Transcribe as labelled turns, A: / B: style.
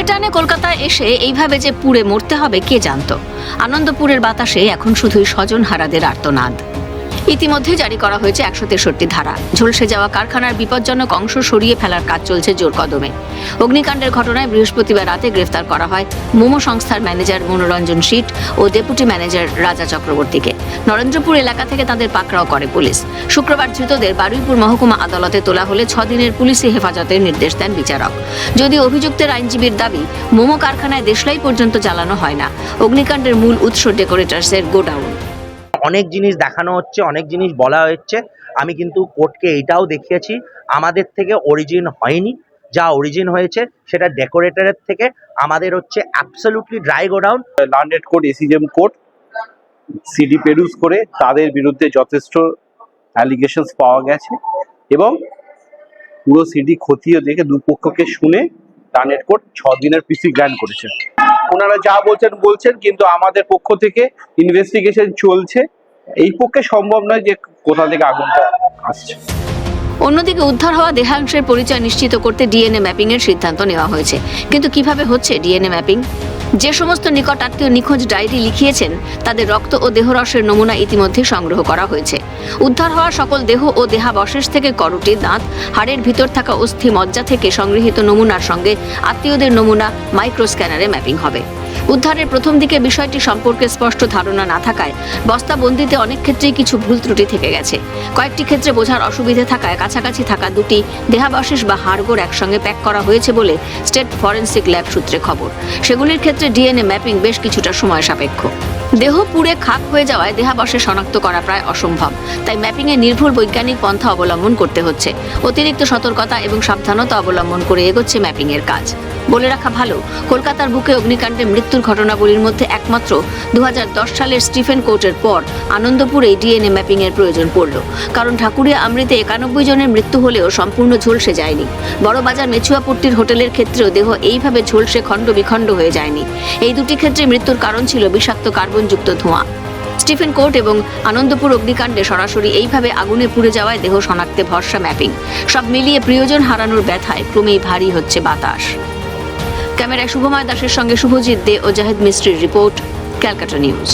A: ঢেউয়ের টানে কলকাতায় এসে এইভাবে যে পুড়ে মরতে হবে কে জানতো। আনন্দপুরের বাতাসে এখন শুধুই স্বজনহারাদের আর্তনাদ। ইতিমধ্যে জারি করা হয়েছে 163 ধারা। ঝলসে যাওয়া কারখানার বিপজ্জনক অংশ সরিয়ে ফেলার কাজ চলছে জোর কদমে। অগ্নিকাণ্ডের ঘটনায় বৃহস্পতিবার রাতে গ্রেফতার করা হয় মোমো সংস্থার ম্যানেজার মনোরঞ্জন শীট ও ডেপুটি ম্যানেজার রাজা চক্রবর্তীকে। নরেন্দ্রপুর এলাকা থেকে তাদের পাকড়াও করে পুলিশ। শুক্রবার ধৃতদের বারুইপুর মহকুমা আদালতে তোলা হলে 6 দিনের পুলিশি হেফাজতের নির্দেশ দেন বিচারক। যদিও অভিযুক্তের আইনজীবীর দাবি, মোমো কারখানায় দেশলাই পর্যন্ত জ্বালানো হয় না। অগ্নিকাণ্ডের মূল উৎস ডেকোরেটার্সের গোডাউন।
B: অনেক জিনিস দেখানো হচ্ছে, অনেক জিনিস বলা হচ্ছে। আমি কিন্তু কোর্টকে এটাও দেখিয়েছি, আমাদের থেকে অরিজিন হয়নি, যা অরিজিন হয়েছে সেটা ডেকোরেটরের থেকে। আমাদের হচ্ছে absolutely dry godown.
C: Learned court, ACJM court CD peruse করে তাদের বিরুদ্ধে যথেষ্ট অ্যালিগেশনস পাওয়া গেছে এবং পুরো সিডি খতিয়ে দেখে দুপক্ষকে শুনে লার্নেড কোর্ট 6 দিনের পিসি গ্র্যান্ট করেছে। ওনারা যা বলছেন, কিন্তু আমাদের পক্ষ থেকে ইনভেস্টিগেশন চলছে। এই পক্ষে সম্ভব নয় যে কোথা থেকে আগুনটা আসছে।
A: অন্যদিকে উদ্ধার হওয়া দেহাংশের পরিচয় নিশ্চিত করতে ডিএনএ ম্যাপিং এর সিদ্ধান্ত নেওয়া হয়েছে। কিন্তু কিভাবে হচ্ছে ডিএনএ ম্যাপিং? যে সমস্ত নিকট আত্মীয় নিখোঁজ ডায়েরি লিখিয়েছেন তাদের রক্ত ও দেহরসের নমুনা ইতিমধ্যে সংগ্রহ করা হয়েছে। উদ্ধার হওয়া সকল দেহ ও দেহাবশেষ থেকে করোটি, দাঁত, হাড়ের ভিতর থাকা অস্থি মজ্জা থেকে সংগৃহীত নমুনার সঙ্গে আত্মীয়দের নমুনা মাইক্রোস্ক্যানারে ম্যাপিং হবে। উদ্ধারের প্রথম দিকে বিষয়টি সম্পর্কে স্পষ্ট ধারণা না থাকায় বস্তাবন্দিতে অনেক ক্ষেত্রেই কিছু ভুল ত্রুটি থেকে গেছে। কয়েকটি ক্ষেত্রে বোঝার অসুবিধে থাকায় কাছাকাছি থাকা দুটি দেহাবশেষ বা হাড়গোড় একসঙ্গে প্যাক করা হয়েছে বলে স্টেট ফরেনসিক ল্যাব সূত্রে খবর। সেগুলির ক্ষেত্রে ডিএনএ ম্যাপিং বেশ কিছুটা সময় সাপেক্ষ। দেহ পুড়ে খাক হয়ে যাওয়ায় দেহাবশেষ শনাক্ত করা প্রায় অসম্ভব। তাই ম্যাপিংয়ে নির্ভুল বৈজ্ঞানিক পন্থা অবলম্বন করতে হচ্ছে। অতিরিক্ত সতর্কতা এবং সাবধানতা অবলম্বন করে এগোচ্ছে ম্যাপিংয়ের কাজ। বলে রাখা ভালো, কলকাতার বুকে অগ্নিকাণ্ডে মৃত্যুর ঘটনাবলীর মধ্যে একমাত্র 2010 সালের স্টিফেন কোর্টের পর আনন্দপুরে ডিএনএ ম্যাপিং এর প্রয়োজন পড়ল। কারণ ঢাকুরিয়া আমৃতে 91 জনের মৃত্যু হলেও সম্পূর্ণ ঝলসে যায়নি। বড়বাজার মেছুয়াপট্টির হোটেলের ক্ষেত্রেও দেহ এইভাবে ঝলসে খণ্ড বিখণ্ড হয়ে যায়নি। এই দুটি ক্ষেত্রে মৃত্যুর কারণ ছিল বিষাক্ত কার্বনযুক্ত ধোঁয়া। স্টিফেন কোর্ট এবং আনন্দপুর অগ্নিকাণ্ডে সরাসরি এইভাবে আগুনে পুড়ে যাওয়ায় দেহ শনাক্তে ভরসা ম্যাপিং। সব মিলিয়ে প্রিয়জন হারানোর ব্যথায় ক্রমেই ভারী হচ্ছে বাতাস। ক্যামেরায় শুভময় দাসের সঙ্গে শুভজিৎ দে ও জাহিদ মিস্ত্রির রিপোর্ট, ক্যালকাটা নিউজ।